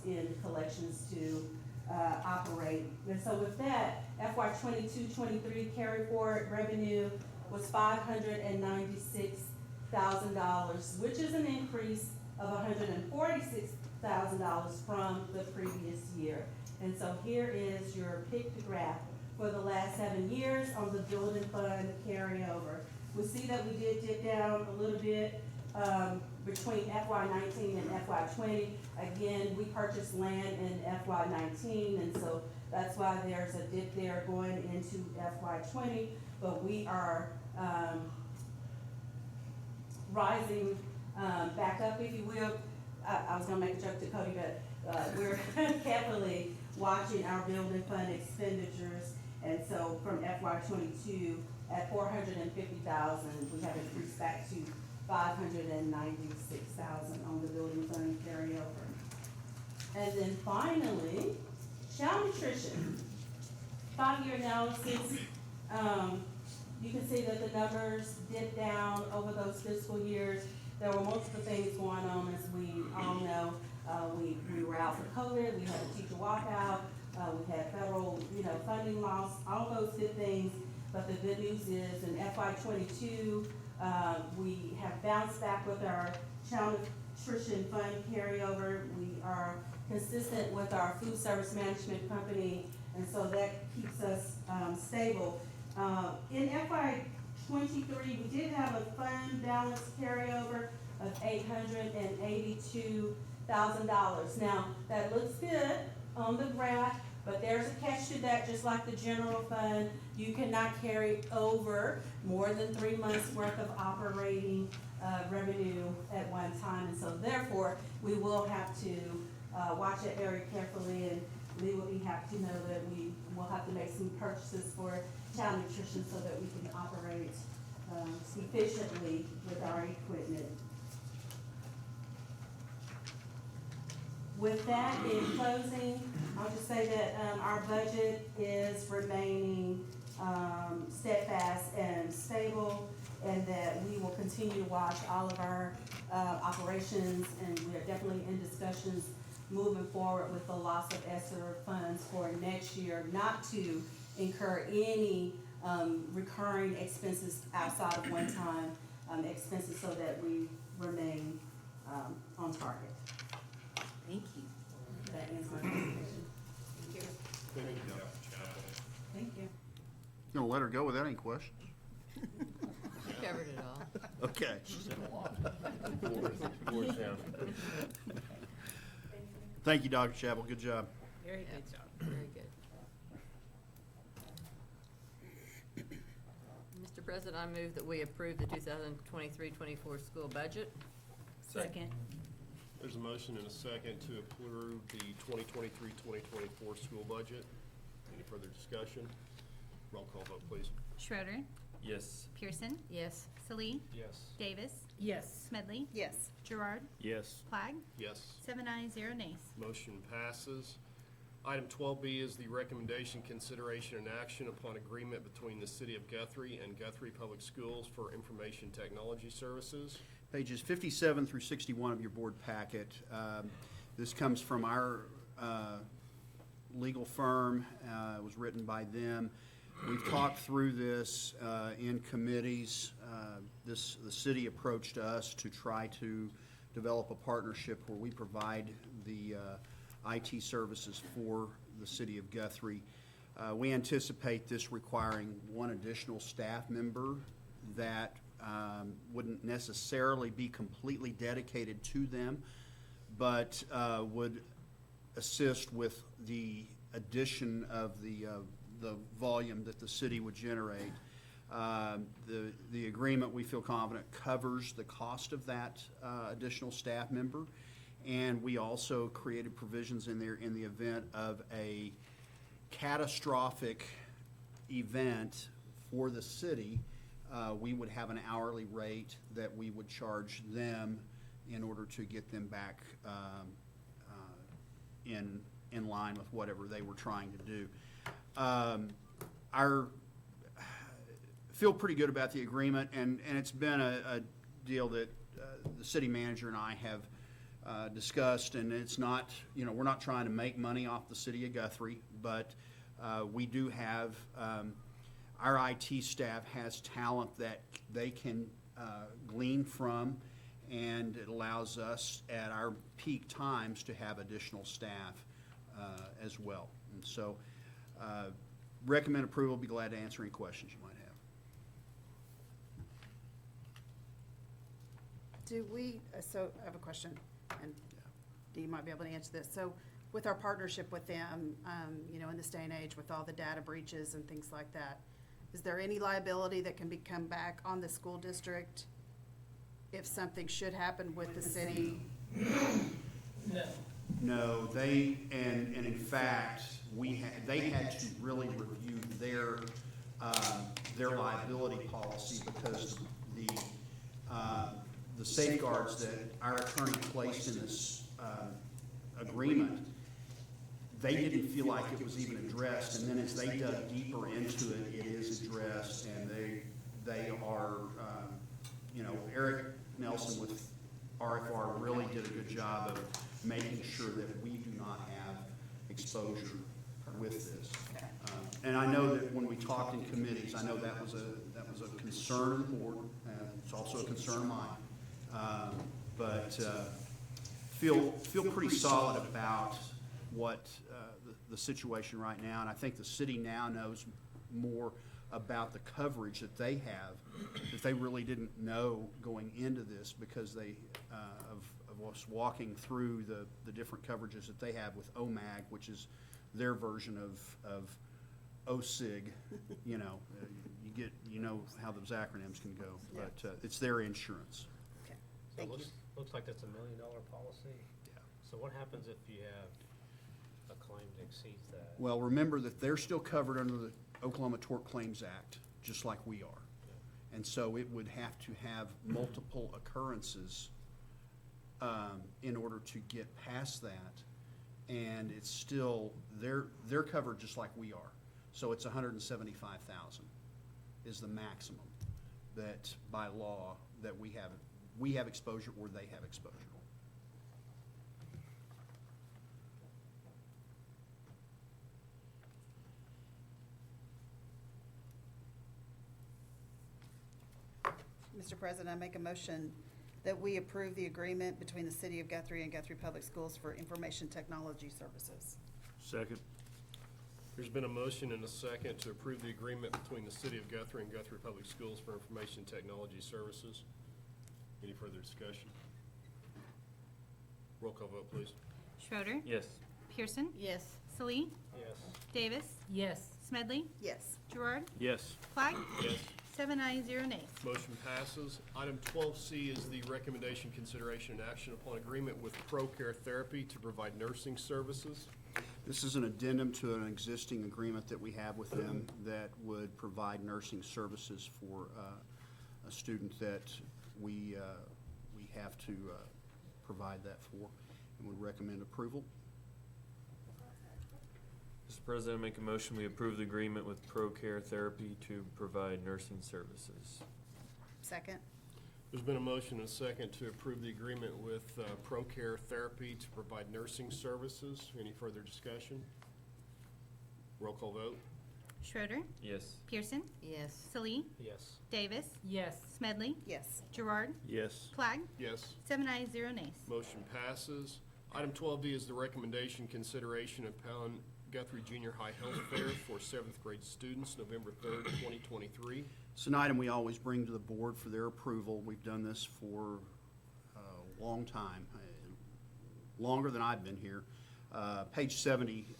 in collections to operate. And so with that, FY22-23 carry forward revenue was $596,000, which is an increase of $146,000 from the previous year. And so here is your pictograph for the last 7 years on the building fund carryover. We see that we did dip down a little bit between FY19 and FY20. Again, we purchased land in FY19, and so that's why there's a dip there going into FY20. But we are rising back up, if you will. I was gonna make a joke to Cody, but we're carefully watching our building fund expenditures. And so from FY22 at $450,000, we have increased back to $596,000 on the building fund carryover. And then finally, child nutrition. 5-year analysis, you can see that the numbers dipped down over those fiscal years. There were multiple things going on, as we all know. We were out for COVID, we had a teacher walkout, we had federal, funding loss, all those good things. But the good news is in FY22, we have bounced back with our child nutrition fund carryover. We are consistent with our food service management company, and so that keeps us stable. In FY23, we did have a fund balance carryover of $882,000. Now, that looks good on the graph, but there's a catch to that, just like the general fund. You cannot carry over more than 3 months' worth of operating revenue at one time. And so therefore, we will have to watch it very carefully, and we will be happy to know that we will have to make some purchases for child nutrition so that we can operate efficiently with our equipment. With that, in closing, I'll just say that our budget is remaining steadfast and stable, and that we will continue to watch all of our operations, and we are definitely in discussions moving forward with the loss of ESSER funds for next year, not to incur any recurring expenses outside of one-time expenses, so that we remain on target. Thank you. That ends my presentation. Thank you, Dr. Chapel. Thank you. Gonna let her go without any questions? You covered it all. Okay. Thank you, Dr. Chapel. Good job. Very good job. Very good. Mr. President, I move that we approve the 2023-24 school budget. Second. There's a motion and a second to approve the 2023-2024 school budget. Any further discussion? Roll call vote, please. Schroeder, Yes. Pearson, Yes. Salee, Yes. Davis, Yes. Smedley, Yes. Gerard, Yes. Flagg, Yes. 7 ayes, 0 nays. Motion passes. Item 12B is the recommendation, consideration, and action upon agreement between the City of Guthrie and Guthrie Public Schools for information technology services. Pages 57 through 61 of your board packet. This comes from our legal firm. It was written by them. We've talked through this in committees. The city approached us to try to develop a partnership where we provide the IT services for the City of Guthrie. We anticipate this requiring one additional staff member that wouldn't necessarily be completely dedicated to them, but would assist with the addition of the volume that the city would generate. The agreement, we feel confident, covers the cost of that additional staff member, and we also created provisions in there in the event of a catastrophic event for the city. We would have an hourly rate that we would charge them in order to get them back in line with whatever they were trying to do. Feel pretty good about the agreement, and it's been a deal that the city manager and I have discussed, and it's not, we're not trying to make money off the City of Guthrie, but we do have, our IT staff has talent that they can glean from, and it allows us at our peak times to have additional staff as well. And so recommend approval. Be glad to answer any questions you might have. Do we, so I have a question, and Dee might be able to answer this. So with our partnership with them, in this day and age with all the data breaches and things like that, is there any liability that can come back on the school district if something should happen with the city? No, they, and in fact, they had to really review their liability policy, because the safeguards that our attorney placed in this agreement, they didn't feel like it was even addressed, and then as they dug deeper into it, it is addressed, and they are, Eric Nelson with RFR really did a good job of making sure that we do not have exposure with this. And I know that when we talked in committees, I know that was a concern of the board, it's also a concern of mine. But feel pretty solid about what the situation right now, and I think the city now knows more about the coverage that they have, that they really didn't know going into this because of us walking through the different coverages that they have with OMAG, which is their version of OSIG, you know, you know how those acronyms can go, but it's their insurance. Okay, So thank it you. looks like that's $1 million policy. Yeah. So what happens if you have a claim that exceeds that? Well, remember that they're still covered under the Oklahoma Tort Claims Act, just like we are. And so it would have to have multiple occurrences in order to get past that. And it's still, they're covered just like we are. So it's $175,000 is the maximum that by law that we have exposure or they have exposure. Mr. President, I make a motion that we approve the agreement between the City of Guthrie and Guthrie Public Schools for information technology services. Second. There's been a motion and a second to approve the agreement between the City of Guthrie and Guthrie Public Schools for information technology services. Any further discussion? Roll call vote, please. Schroeder, Yes. Pearson, Yes. Salee, Yes. Davis, Yes. Smedley, Yes. Gerard, Yes. Clyde, Yes. 7 ayes, 0 nays. Motion passes. Item 12C is the recommendation, consideration, and action upon agreement with ProCare Therapy to provide nursing services. This is an addendum to an existing agreement that we have with them that would provide nursing services for a student that we have to provide that for, and would recommend approval. Mr. President, I make a motion we approve the agreement with ProCare Therapy to provide nursing services. Second? There's been a motion and a second to approve the agreement with ProCare Therapy to provide nursing services. Any further discussion? Roll call vote. Schroeder, Yes. Pearson, Yes. Salee, Yes. Davis, Yes. Smedley, Yes. Gerard, Yes. Clyde, Yes. 7 ayes, 0 nays. Motion passes. Item 12D is the recommendation, consideration upon Guthrie Junior High Health Fair for 7th grade students, November 3rd, 2023. It's an item we always bring to the board for their approval. We've done this for a long time, longer than I've been here. Page 70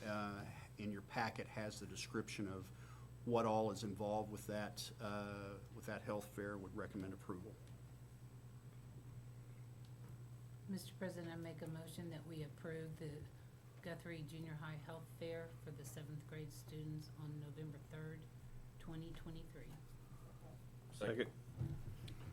in your packet has the description of what all is involved with that health fair. Would recommend approval. Mr. President, I make a motion that we approve the Guthrie Junior High Health Fair for the 7th grade students on November 3rd, 2023. Second.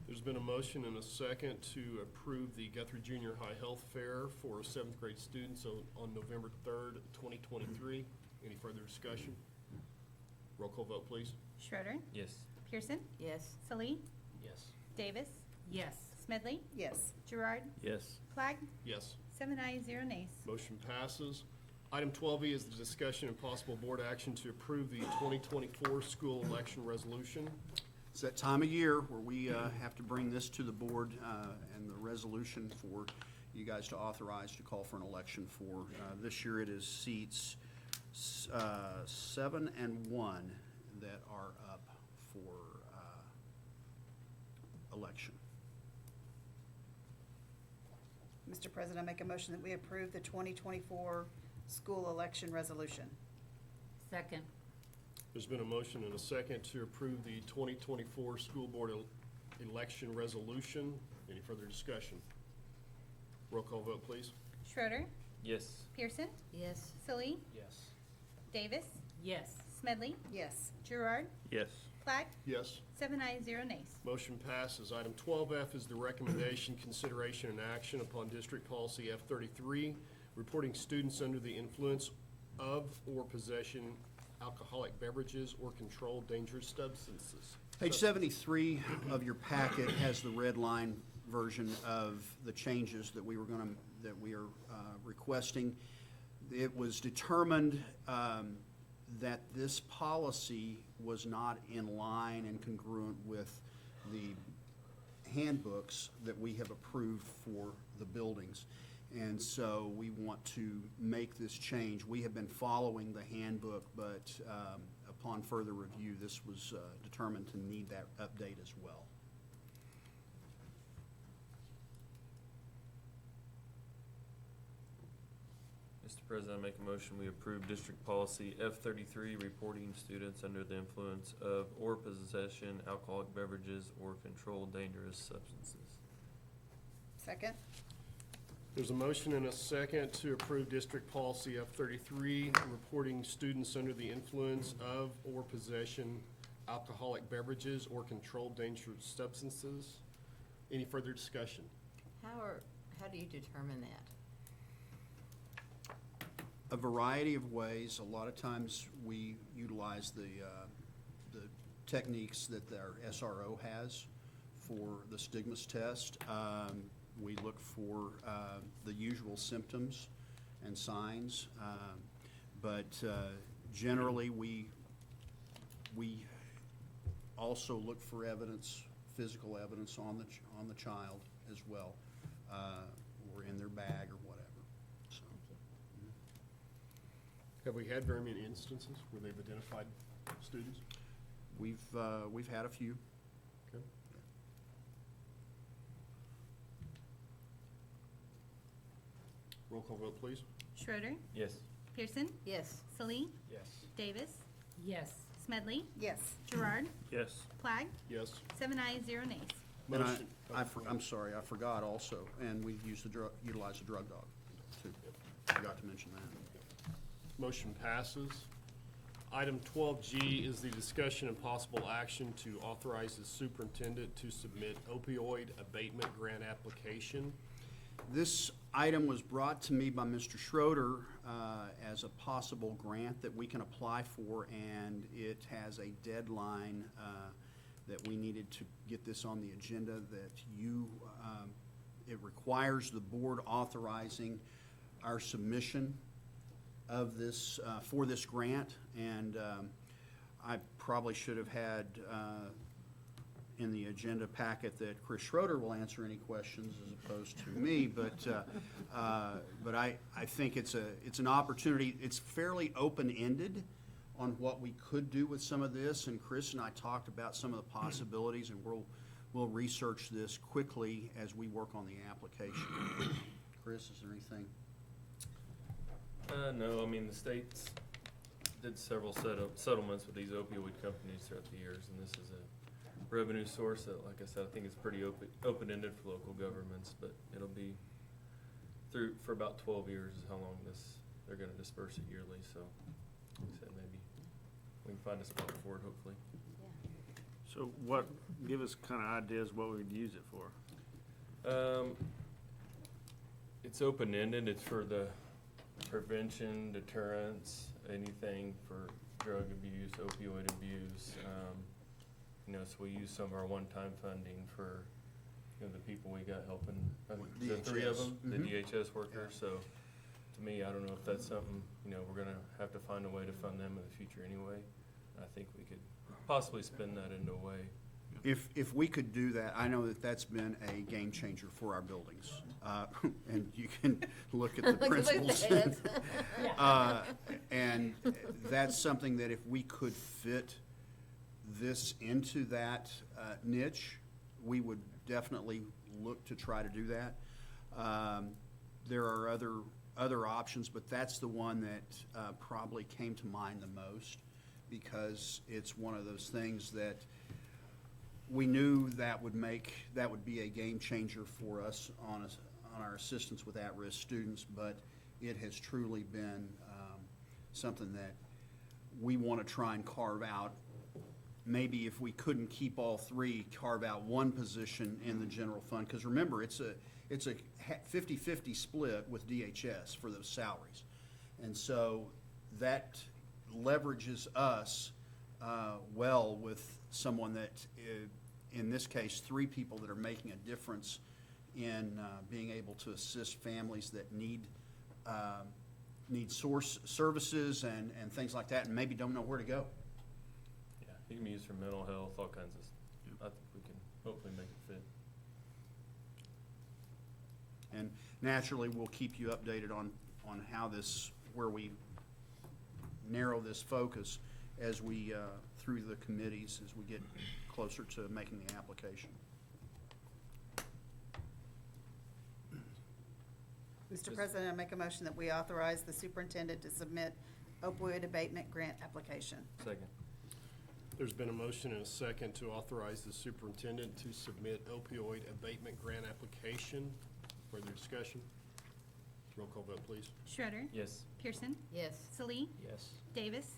There's been a motion and a second to approve the Guthrie Junior High Health Fair for 7th grade students on November 3rd, 2023. Any further discussion? Roll call vote, please. Schroeder, Yes. Pearson, Yes. Salee, Yes. Davis, Yes. Smedley, Yes. Gerard, Yes. Clyde, Yes. 7 ayes, 0 nays. Motion passes. Item 12E is the discussion and possible board action to approve the 2024 school election resolution. It's that time of year where we have to bring this to the board and the resolution for you guys to authorize to call for an election for. This year it is seats 7 and 1 that are up for election. Mr. President, I make a motion that we approve the 2024 school election resolution. Second. There's been a motion and a second to approve the 2024 school board election resolution. Any further discussion? Roll call vote, please. Schroeder, Yes. Pearson, Yes. Salee, Yes. Davis, Yes. Smedley, Yes. Gerard, Yes. Clyde, Yes. 7 ayes, 0 nays. Motion passes. Item 12F is the recommendation, consideration, and action upon District Policy F33, reporting students under the influence of or possession alcoholic beverages or controlled dangerous substances. Page 73 of your packet has the red line version of the changes that we are requesting. It was determined that this policy was not in line and congruent with the handbooks that we have approved for the buildings. And so we want to make this change. We have been following the handbook, but a upon further review, this was determined to need that update as well. Mr. President, I make a motion, we approve district policy F33, reporting students under the influence of or possession alcoholic beverages or controlled dangerous substances. Second? There's a motion and a second to approve district policy F33, reporting students under the influence of or possession alcoholic beverages or controlled dangerous substances. Any further discussion? How do you determine that? A variety of ways. A lot of times we utilize the techniques that our SRO has for the stigmas test. We look for the usual symptoms and signs, but generally we also look for evidence, physical evidence on the child as well, or in their bag or whatever. So, Have we had very many instances where they've identified students? we've had a few. Okay. Roll call vote, please. Schroeder, Yes. Pearson, Yes. Salee, Yes. Davis, Yes. Smedley, Yes. Gerard, Yes. Plague, Yes. 7 ayes, 0 nays. And Motion. I'm sorry, I forgot also, and we've utilized a drug dog too. Forgot to mention that. Motion passes. Item 12G is the discussion and possible action to authorize the superintendent to submit opioid abatement grant application. This item was brought to me by Mr. Schroeder as a possible grant that we can apply for, and it has a deadline that we needed to get this on the agenda, that it requires the board authorizing our submission of this, for this grant, and I probably should have had in the agenda packet that Chris Schroeder will answer any questions as opposed to me, but I think it's an opportunity. It's fairly open-ended on what we could do with some of this, and Chris and I talked about some of the possibilities, and we'll research this quickly as we work on the application. Chris, is there anything? No, I mean, the states did several settlements with these opioid companies throughout the years, and this is a revenue source that, like I said, I think is pretty open-ended for local governments, but it'll be through, for about 12 years is how long they're gonna disperse it yearly, so, like I said, maybe we can find a spot for it, hopefully. So give us kind of ideas what we'd use it for. It's open-ended, it's for the prevention, deterrence, anything for drug abuse, opioid abuse. So we use some of our one-time funding for, the people we got helping, the three of them, the DHS workers, so to me, I don't know if that's something, we're gonna have to find a way to fund them in the future anyway. I think we could possibly spin that into a way. If we could do that, I know that that's been a game changer for our buildings. And you can look at the principals. And that's something that if we could fit this into that niche, we would definitely look to try to do that. There are other options, but that's the one that probably came to mind the most, because it's one of those things that we knew that would be a game changer for us on our assistance with at-risk students, but it has truly been something that we want to try and carve out. Maybe if we couldn't keep all three, carve out one position in the general fund, because remember, it's a 50-50 split with DHS for those salaries. And so that leverages us well with someone that, in this case, three people that are making a difference in being able to assist families that need source services and things like that, and maybe don't know where to go. Yeah, it can be used for mental health, all kinds of, I think we can hopefully make it fit. And naturally, we'll keep you updated on how where we narrow this focus as we, through the committees, as we get closer to making the application. Mr. President, I make a motion that we authorize the superintendent to submit opioid abatement grant application. Second. There's been a motion and a second to authorize the superintendent to submit opioid abatement grant application. Further discussion? Roll call vote, please. Schroeder, Yes. Pearson, Yes. Salee, Yes. Davis,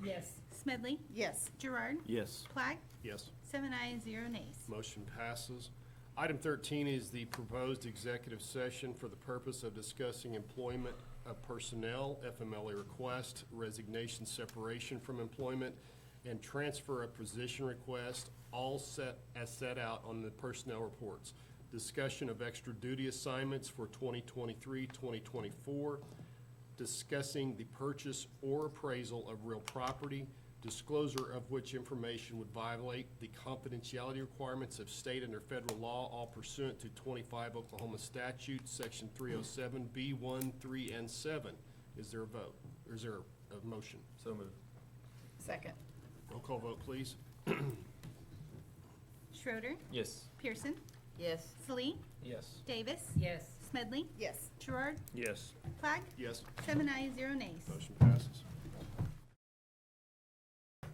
Yes. Smedley, Yes. Gerard, Yes. Clag, Yes. 7 ayes, 0 nays. Motion passes. Item 13 is the proposed executive session for the purpose of discussing employment of personnel, FMLA request, resignation, separation from employment, and transfer of position request, all set out on the personnel reports. Discussion of extra duty assignments for 2023-2024, discussing the purchase or appraisal of real property, disclosure of which information would violate the confidentiality requirements of state and or federal law, all pursuant to 25 Oklahoma statute, section 307, B1, 3, and 7. Is there a vote? Or is there a motion? So moved. Second. Roll call vote, please. Schroeder, Yes. Pearson, Yes. Salee, Yes. Davis, Yes. Smedley, Yes. Gerard, Yes. Clag, Yes. 7 ayes, 0 nays. Motion passes.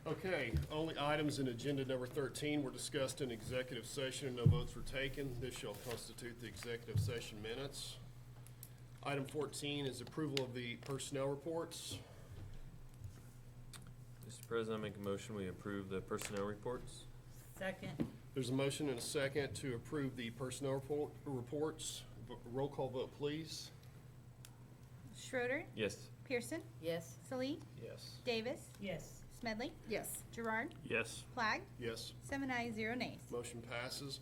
Okay, only items in agenda number 13 were discussed in executive session and no votes were taken. This shall constitute the executive session minutes. Item 14 is approval of the personnel reports. Mr. President, I make a motion, we approve the personnel reports. Second. There's a motion and a second to approve the personnel reports. Roll call vote, please. Schroeder, Yes. Pearson, Yes. Salee, Yes. Davis, Yes. Smedley, Yes. Gerard, Yes. Clag, Yes. 7 ayes, 0 nays. Motion passes.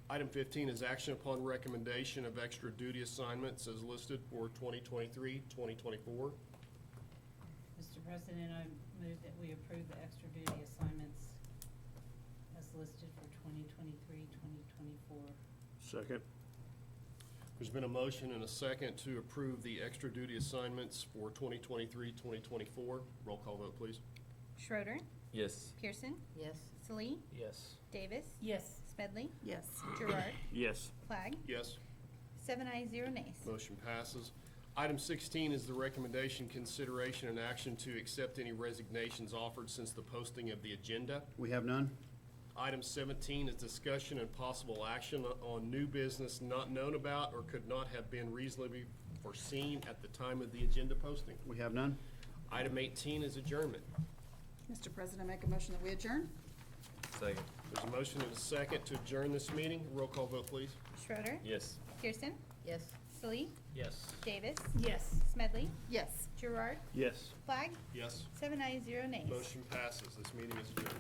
Item 15 is action upon recommendation of extra duty assignments as listed for 2023-2024. Mr. President, I move that we approve the extra duty assignments as listed for 2023-2024. Second. There's been a motion and a second to approve the extra duty assignments for 2023-2024. Roll call vote, please. Schroeder, Yes. Pearson, Yes. Salee, Yes. Davis, Yes. Smedley, Yes. Gerard, Yes. Clag, Yes. 7 ayes, 0 nays. Motion passes. Item 16 is the recommendation, consideration, and action to accept any resignations offered since the posting of the agenda. We have none? Item 17 is discussion and possible action on new business not known about or could not have been reasonably foreseen at the time of the agenda posting. We have none? Item 18 is adjournment. Mr. President, I make a motion that we adjourn. Second. There's a motion and a second to adjourn this meeting. Roll call vote, please. Schroeder, Yes. Pearson, Yes. Salee, Yes. Davis, Yes. Smedley, Yes. Gerard, Yes. Clag, Yes. 7 ayes, 0 nays. Motion passes. This meeting is adjourned.